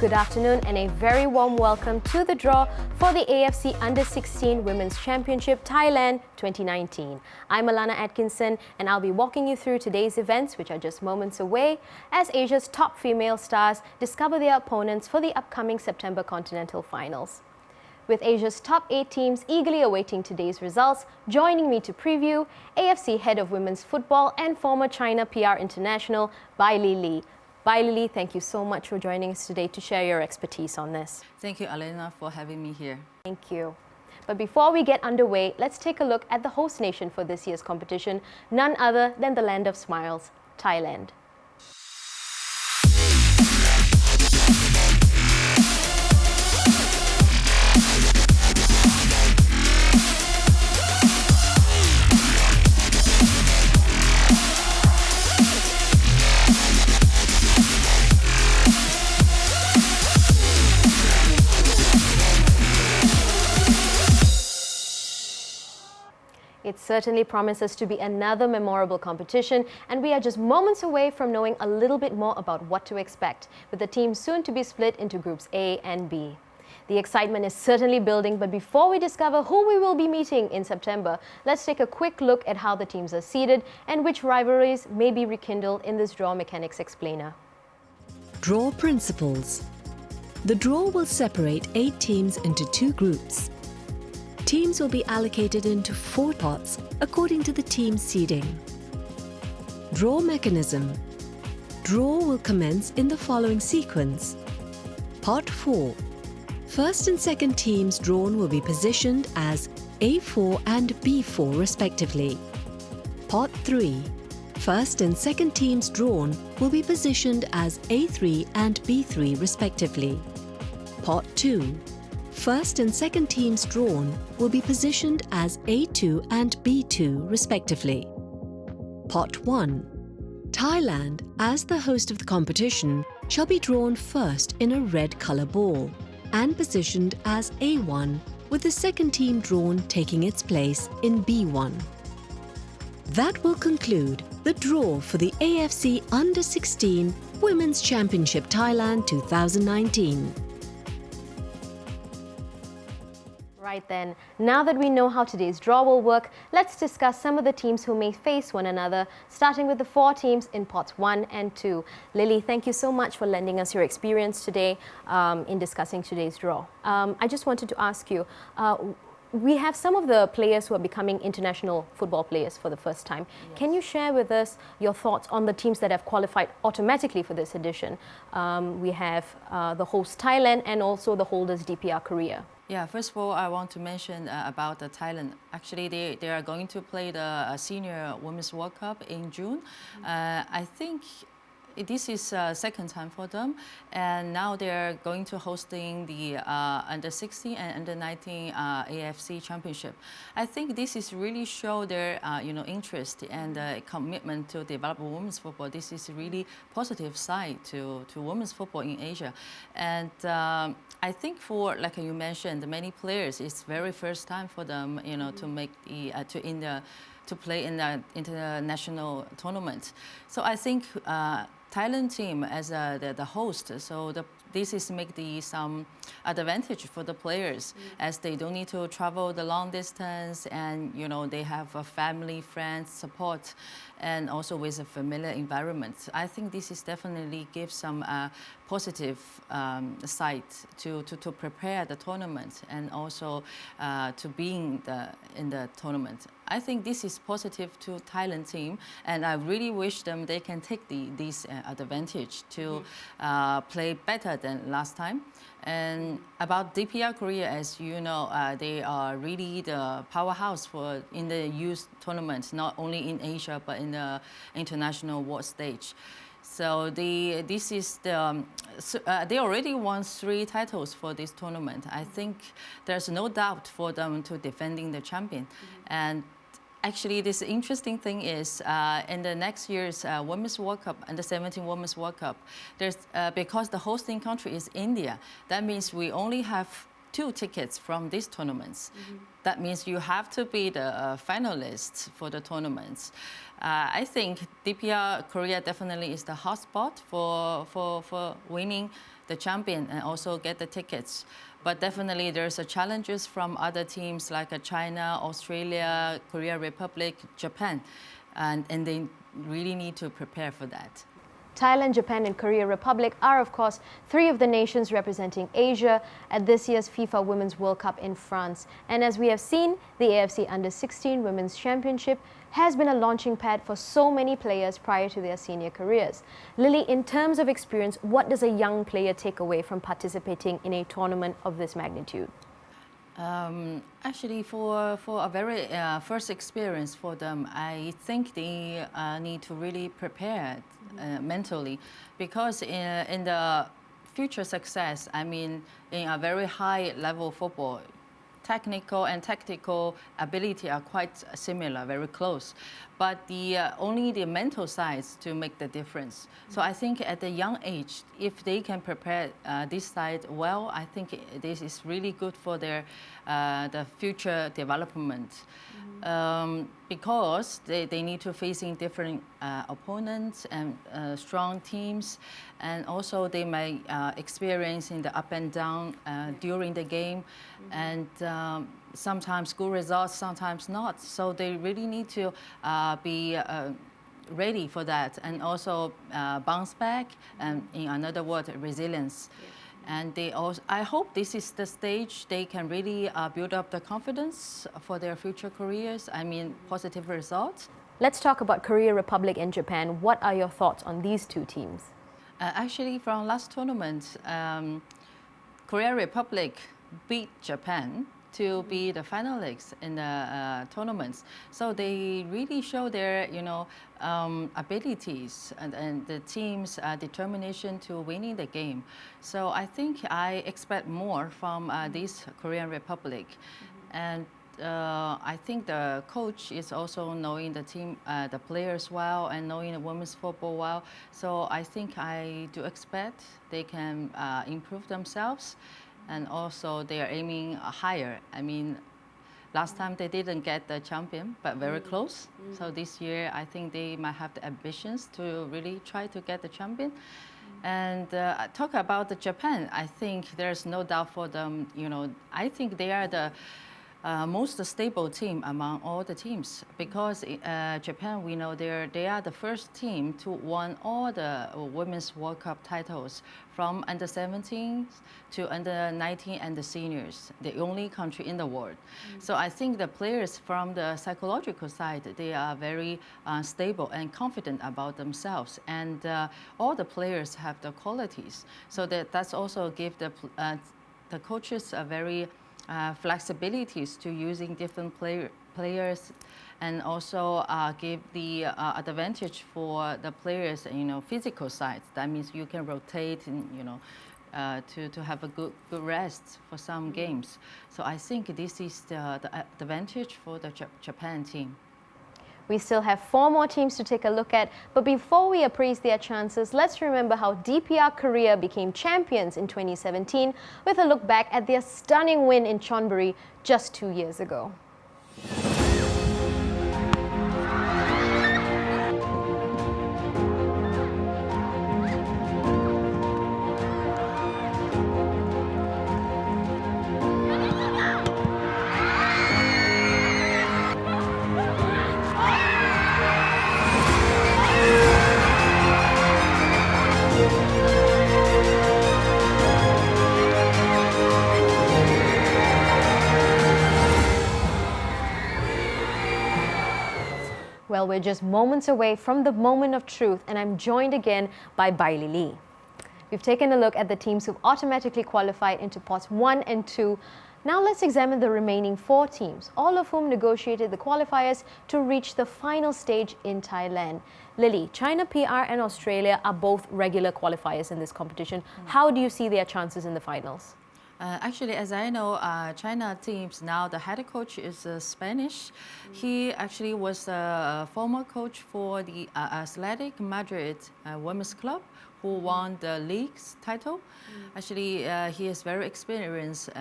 Good afternoon and a very warm welcome to the draw for the AFC Under-16 Women's Championship Thailand 2019. I'm Alana Atkinson and I'll be walking you through today's events, which are just moments away, as Asia's top female stars discover their opponents for the upcoming September Continental Finals. With Asia's top 8 teams eagerly awaiting today's results, joining me to preview, AFC Head of Women's Football and former China PR International, Bai Li. Bai Li, thank you so much for joining us today to share your expertise on this. Thank you, Alena, for having me here. Thank you. But before we get underway, let's take a look at the host nation for this year's competition, none other than the land of smiles, Thailand. It certainly promises to be another memorable competition, and we are just moments away from knowing a little bit more about what to expect, with the teams soon to be split into groups A and B. The excitement is certainly building, but before we discover who we will be meeting in September, let's take a quick look at how the teams are seeded and which rivalries may be rekindled in this Draw Mechanics Explainer. Draw principles. The draw will separate 8 teams into 2 groups. Teams will be allocated into 4 pots according to the team seeding. Draw mechanism. Draw will commence in the following sequence. Pot 4. First and second teams drawn will be positioned as A4 and B4 respectively. Pot 3. First and second teams drawn will be positioned as A3 and B3 respectively. Pot 2. First and second teams drawn will be positioned as A2 and B2 respectively. Pot 1. Thailand, as the host of the competition, shall be drawn first in a red colour ball and positioned as A1, with the second team drawn taking its place in B1. That will conclude the draw for the AFC Under-16 Women's Championship Thailand 2019. Right then, now that we know how today's draw will work, let's discuss some of the teams who may face one another, starting with the 4 teams in pots 1 and 2. Lily, thank you so much for lending us your experience today in discussing today's draw. I just wanted to ask you, we have some of the players who are becoming international football players for the first time. Yes. Can you share with us your thoughts on the teams that have qualified automatically for this edition? We have the host Thailand and also the holders DPR Korea. Yeah, first of all, I want to mention about the Thailand. Actually, they are going to play the Senior Women's World Cup in June. I think this is second time for them, and now they're going to hosting the Under-16 and Under-19 AFC Championship. I think this is really show their interest and commitment to develop women's football. This is a really positive side to women's football in Asia, and I think for, like you mentioned, many players, it's very first time for them, to make the to play in the international tournament. So I think Thailand team as the host, so this is make some advantage for the players, as they don't need to travel the long distance, and they have a family, friends support, and also with a familiar environment. I think this is definitely gives some positive side to prepare the tournament, and also to being in the tournament. I think this is positive to Thailand team, and I really wish them they can take this advantage to play better than last time. And about DPR Korea, as you know, they are really the powerhouse in the youth tournament, not only in Asia but in the international world stage. So they already won 3 titles for this tournament. I think there's no doubt for them to defending the champion. And actually, this interesting thing is in the next year's Women's World Cup, Under-17 Women's World Cup, there's because the hosting country is India. That means we only have 2 tickets from these tournaments. That means you have to be the finalist for the tournaments. I think DPR Korea definitely is the hotspot for winning the champion and also get the tickets. But definitely there's challenges from other teams like China, Australia, Korea Republic, Japan, and they really need to prepare for that. Thailand, Japan and Korea Republic are of course three of the nations representing Asia at this year's FIFA Women's World Cup in France. And as we have seen, the AFC Under-16 Women's Championship has been a launching pad for so many players prior to their senior careers. Lily, in terms of experience, what does a young player take away from participating in a tournament of this magnitude? Actually, for a very first experience for them, I think they need to really prepare mentally, because in the future success, I mean, in a very high level football, technical and tactical ability are quite similar, very close. But only the mental sides to make the difference. So I think at the young age, if they can prepare this side well, I think this is really good for their the future development. Because they need to facing different opponents and strong teams, and also they may experience in the up and down during the game, and sometimes good results, sometimes not. So they really need to be ready for that, and also bounce back, and in another word, resilience. And they also, I hope this is the stage they can really build up the confidence for their future careers. I mean, positive results. Let's talk about Korea Republic and Japan. What are your thoughts on these two teams? Actually, from last tournament, Korea Republic beat Japan to be the finalists in the tournaments. So they really show their, abilities and the team's determination to winning the game. So I think I expect more from this Korean Republic. And I think the coach is also knowing the team, the players well, and knowing the women's football well. So I think I do expect they can improve themselves. And also they are aiming higher. I mean, last time they didn't get the champion, but very close. So this year, I think they might have the ambitions to really try to get the champion. And talk about the Japan, I think there's no doubt for them. I think they are the most stable team among all the teams, because Japan, we know they are the first team to win all the Women's World Cup titles from under 17 to under 19 and the seniors, the only country in the world. So I think the players from the psychological side, they are very stable and confident about themselves, and all the players have the qualities. So that's also give the coaches a very flexibilities to using different players, and also give the advantage for the players, physical side. That means you can rotate and, to have a good rest for some games. So I think this is the advantage for the Japan team. We still have 4 more teams to take a look at, but before we appraise their chances, let's remember how DPR Korea became champions in 2017 with a look back at their stunning win in Chonburi just 2 years ago. Well, we're just moments away from the moment of truth, and I'm joined again by Bailey Lee. We've taken a look at the teams who've automatically qualified into pots 1 and 2. Now let's examine the remaining 4 teams, all of whom negotiated the qualifiers to reach the final stage in Thailand. Lily, China, PR and Australia are both regular qualifiers in this competition. How do you see their chances in the finals? Actually, as I know, China teams now, the head coach is Spanish. He actually was a former coach for the Athletic Madrid women's club, who won the league's title. Actually, he is very experienced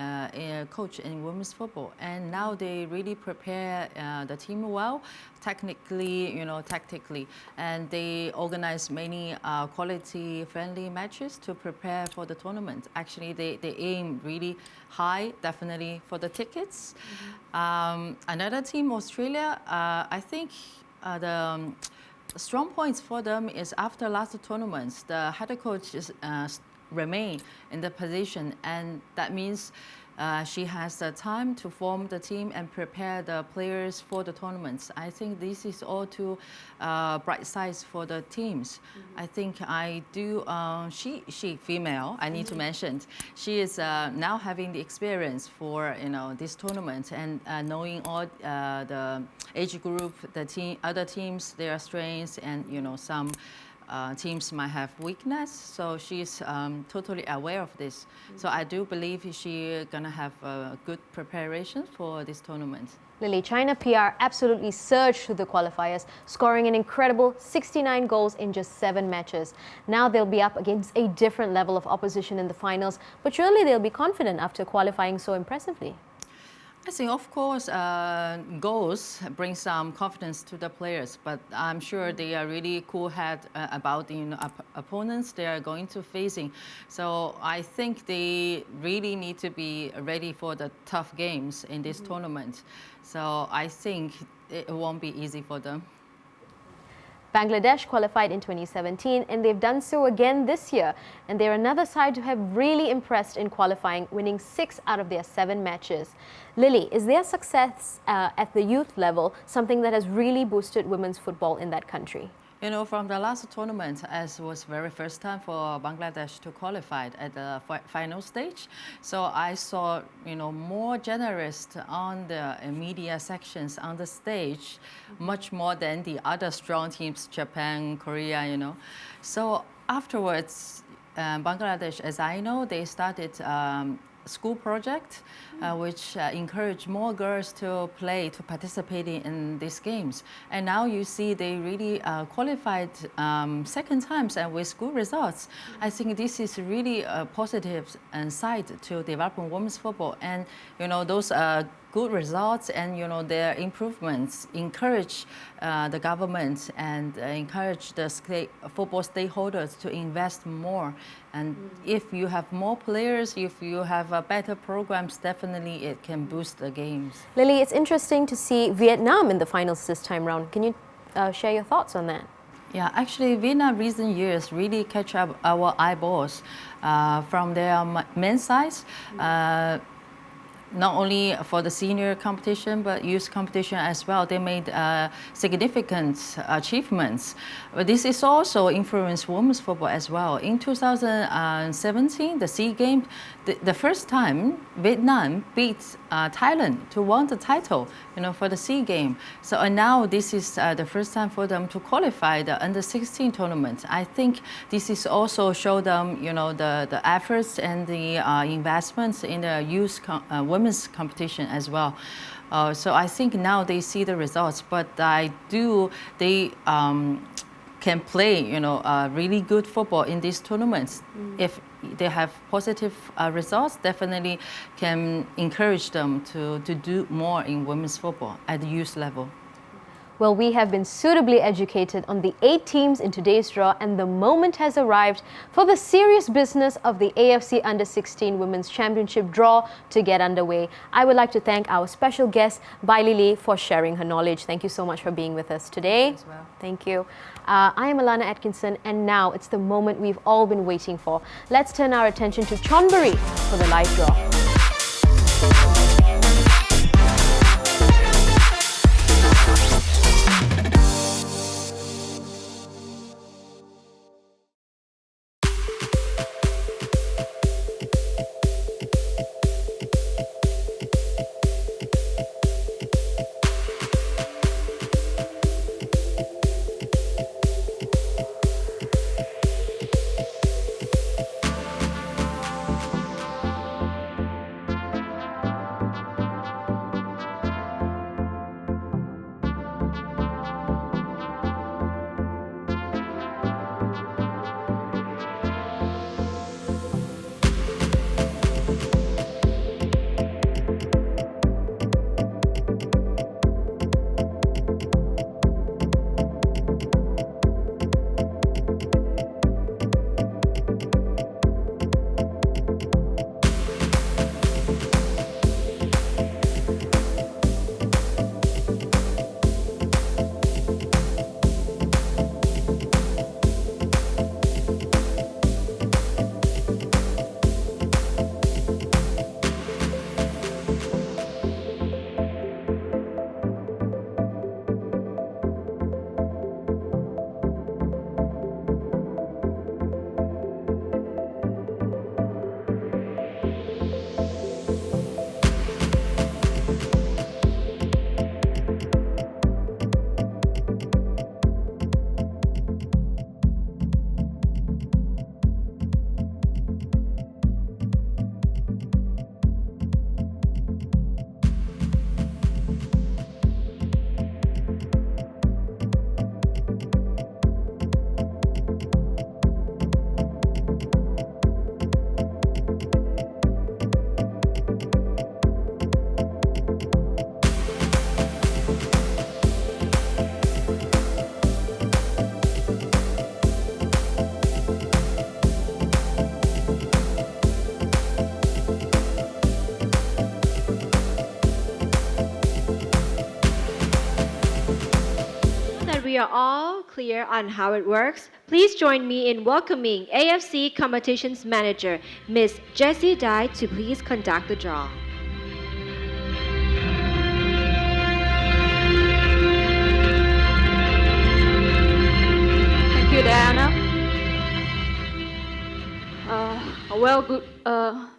coach in women's football, and now they really prepare the team well, technically, tactically, and they organize many quality-friendly matches to prepare for the tournament. Actually, they aim really high, definitely, for the tickets. Another team, Australia, I think the strong points for them is after last tournaments, the head coach is, remain in the position, and that means she has the time to form the team and prepare the players for the tournaments. I think this is all too bright sides for the teams. I think she female, I need to mention, she is now having the experience for this tournament, and knowing all the age group, the other teams, their strengths, and some teams might have weakness, so she's totally aware of this. So I do believe she's gonna have a good preparation for this tournament. Lily, China PR absolutely surged through the qualifiers, scoring an incredible 69 goals in just 7 matches. Now they'll be up against a different level of opposition in the finals, but surely they'll be confident after qualifying so impressively. I think, of course, goals bring some confidence to the players, but I'm sure they are really cool-head about the opponents they are going to facing. So I think they really need to be ready for the tough games in this tournament. So I think it won't be easy for them. Bangladesh qualified in 2017 and they've done so again this year. And they're another side who have really impressed in qualifying, winning 6 out of their 7 matches. Lily, is their success at the youth level something that has really boosted women's football in that country? From the last tournament, as was very first time for Bangladesh to qualify at the final stage, so I saw, more generous on the media sections on the stage, much more than the other strong teams, Japan, Korea, So afterwards, Bangladesh, as I know, they started school project, which encourage more girls to participate in these games. And now you see they really qualified second times and with good results. I think this is really a positive side to developing women's football. And those good results and their improvements encourage the government and encourage the football stakeholders to invest more. And if you have more players, if you have better programs, definitely it can boost the games. Lily, it's interesting to see Vietnam in the finals this time round. Can you share your thoughts on that? Yeah, actually, Vietnam recent years really catch up our eyeballs from their men's side. Not only for the senior competition, but youth competition as well. They made significant achievements. But this is also influenced women's football as well. In 2017, the SEA Games, the first time Vietnam beat Thailand to win the title, for the SEA Games. So and now this is the first time for them to qualify the under-16 tournament. I think this is also show them, the efforts and the investments in the youth women's competition as well. So I think now they see the results, but they can play, really good football in these tournaments. If they have positive results, definitely can encourage them to do more in women's football at the youth level. Well, we have been suitably educated on the 8 teams in today's draw, and the moment has arrived for the serious business of the AFC Under-16 Women's Championship draw to get underway. I would like to thank our special guest, Bai Lili, for sharing her knowledge. Thank you so much for being with us today. As well. Thank you. I am Alana Atkinson, and now it's the moment we've all been waiting for. Let's turn our attention to Chonburi for the live draw. we are all clear on how it works, please join me in welcoming AFC Competitions Manager, Ms. Jessie Dye, to please conduct the draw. Thank you, Diana.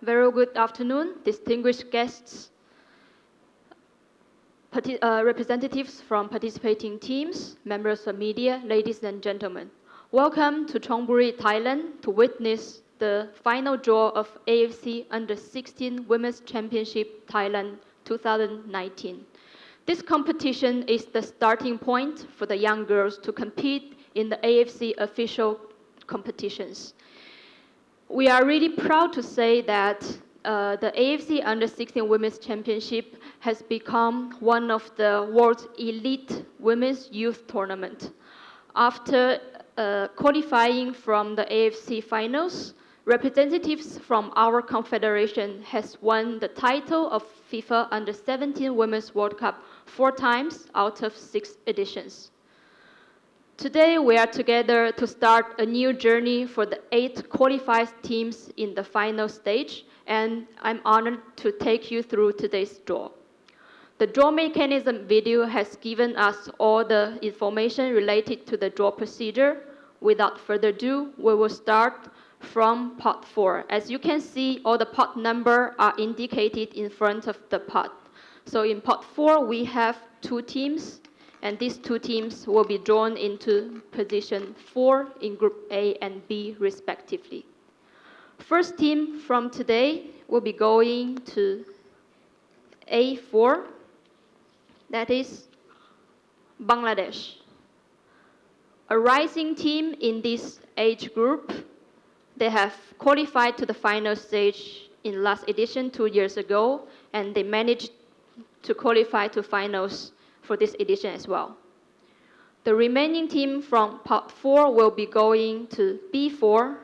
Very good afternoon, distinguished guests, representatives from participating teams, members of media, ladies and gentlemen. Welcome to Chonburi, Thailand, to witness the final draw of AFC Under-16 Women's Championship Thailand 2019. This competition is the starting point for the young girls to compete in the AFC official competitions. We are really proud to say that the AFC Under-16 Women's Championship has become one of the world's elite women's youth tournament. After qualifying from the AFC finals, representatives from our confederation has won the title of FIFA Under-17 Women's World Cup 4 times out of 6 editions. Today, we are together to start a new journey for the 8 qualified teams in the final stage, and I'm honored to take you through today's draw. The draw mechanism video has given us all the information related to the draw procedure. Without further ado, we will start from pot 4. As you can see, all the pot numbers are indicated in front of the pot. So in pot 4, we have 2 teams, and these 2 teams will be drawn into position 4 in Group A and B, respectively. First team from today will be going to A4, that is Bangladesh. A rising team in this age group. They have qualified to the final stage in last edition 2 years ago, and they managed to qualify to finals for this edition as well. The remaining team from pot 4 will be going to B4,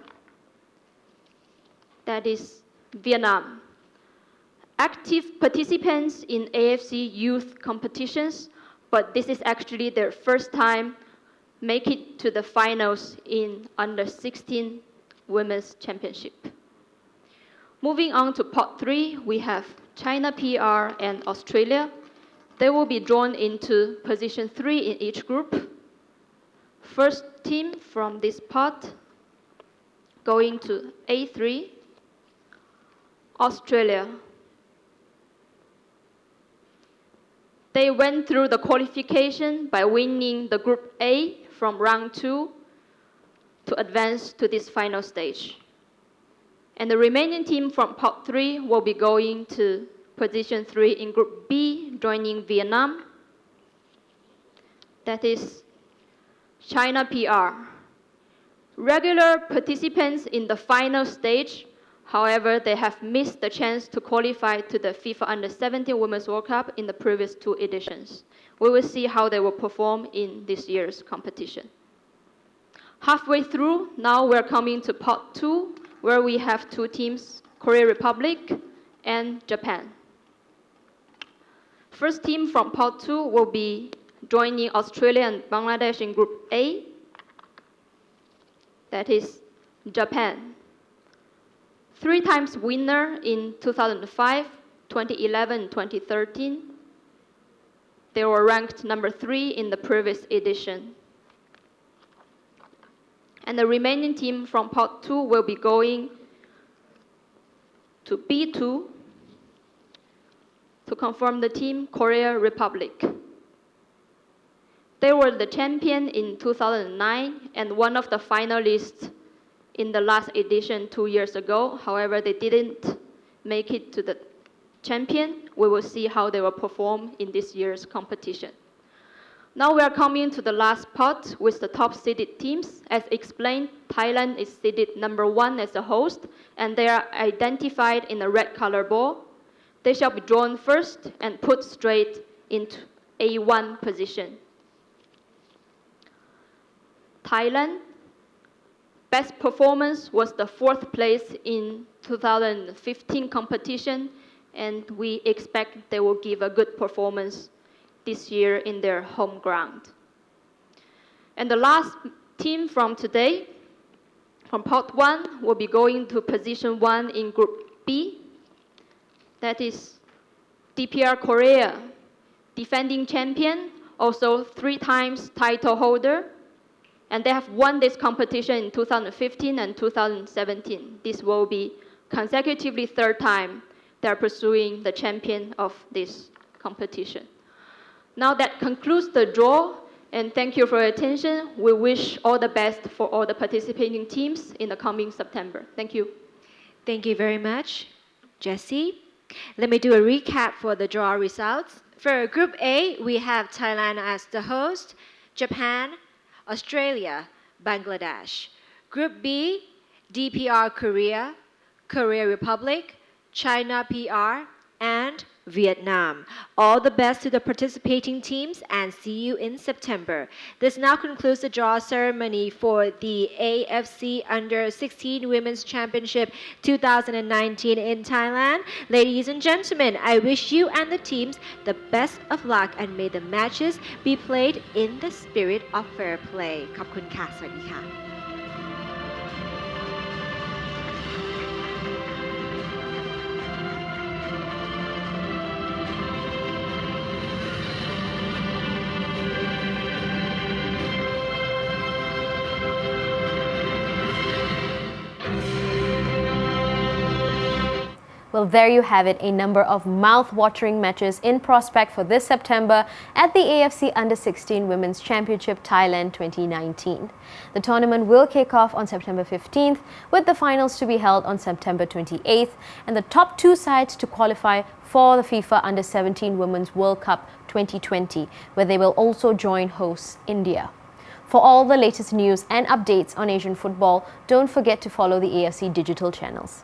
that is Vietnam. Active participants in AFC youth competitions, but this is actually their first time make it to the finals in Under-16 Women's Championship. Moving on to pot 3, we have China PR and Australia. They will be drawn into position 3 in each group. First team from this pot going to A3, Australia. They went through the qualification by winning the Group A from round 2 to advance to this final stage. And the remaining team from pot 3 will be going to position 3 in Group B, joining Vietnam. That is China PR. Regular participants in the final stage, however, they have missed the chance to qualify to the FIFA Under-17 Women's World Cup in the previous 2 editions. We will see how they will perform in this year's competition. Halfway through, now we're coming to pot 2, where we have 2 teams, Korea Republic and Japan. First team from pot 2 will be joining Australia and Bangladesh in Group A. That is Japan. 3 times winner in 2005, 2011, 2013. They were ranked number 3 in the previous edition. And the remaining team from pot 2 will be going to B2 to confirm the team, Korea Republic. They were the champion in 2009 and one of the finalists in the last edition 2 years ago. However, they didn't make it to the champion. We will see how they will perform in this year's competition. Now we are coming to the last pot with the top seeded teams. As explained, Thailand is seeded number 1 as a host, and they are identified in a red color ball. They shall be drawn first and put straight into A1 position. Thailand, best performance was the 4th place in 2015 competition, and we expect they will give a good performance this year in their home ground. And the last team from today, from pot 1, will be going to position 1 in Group B. That is DPR Korea, defending champion, also 3 times title holder. And they have won this competition in 2015 and 2017. This will be consecutively 3rd time they're pursuing the champion of this competition. Now that concludes the draw, and thank you for your attention. We wish all the best for all the participating teams in the coming September. Thank you. Thank you very much, Jessie. Let me do a recap for the draw results. For Group A, we have Thailand as the host, Japan, Australia, Bangladesh. Group B, DPR Korea, Korea Republic, China PR, and Vietnam. All the best to the participating teams and see you in September. This now concludes the draw ceremony for the AFC Under-16 Women's Championship 2019 in Thailand. Ladies and gentlemen, I wish you and the teams the best of luck and may the matches be played in the spirit of fair play. ขอบคุณค่ะ สวัสดีค่ะ Well, there you have it, a number of mouth-watering matches in prospect for this September at the AFC Under-16 Women's Championship Thailand 2019. The tournament will kick off on September 15th, with the finals to be held on September 28th, and the top 2 sides to qualify for the FIFA Under-17 Women's World Cup 2020, where they will also join hosts India. For all the latest news and updates on Asian football, don't forget to follow the AFC digital channels.